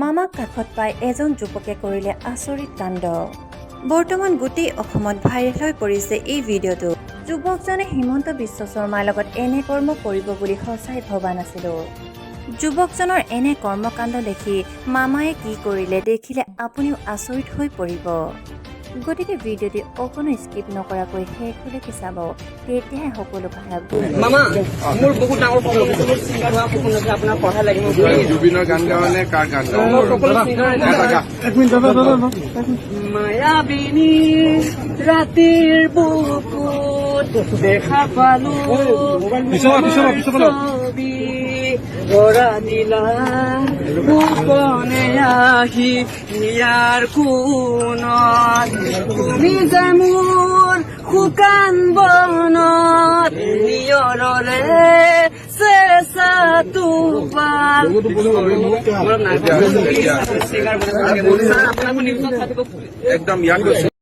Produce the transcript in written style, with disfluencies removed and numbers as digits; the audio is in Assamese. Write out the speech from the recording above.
মামাক কাষত পাই এজন যুৱকে কৰিলে আচৰিত কাণ্ড। বৰ্তমান গোটেই অসমত ভাইৰেল হৈ পৰিছে এই ভিডিঅ'টো। যুৱকজনে হিমন্ত বিশ্ব শৰ্মাৰ লগত এনে কৰ্ম কৰিব বুলি সঁচাই ভবা নাছিলো। যুৱকজনৰ এনে কৰ্মকাণ্ড দেখি মামায়ে কি কৰিলে দেখিলে আপুনিও আচৰিত হৈ পৰিব। গতিকে ভিডিঅ'টি অকণো স্কিপ নকৰাকৈ শেষলৈকে চাব, তেতিয়াহে সকলো কথা মামা মোৰ বহুত ডাঙৰ সপোন আছে, মোৰ ছিংগাৰ হোৱা সপোন আছে, আপোনাৰ পঢ়া লাগিব। জুবিনৰ গান গাওঁ নে কাৰ গান গাওঁ? মায়াবিনী ৰাতিৰ বুকুত দেখা পালো ছবি ধৰা দিলা গোপনে আহি নিয়াৰ কোণত, তুমি যে মোৰ শুকান বনত নিয়ৰৰে চেঁচাটো পাল। একদম ইয়াত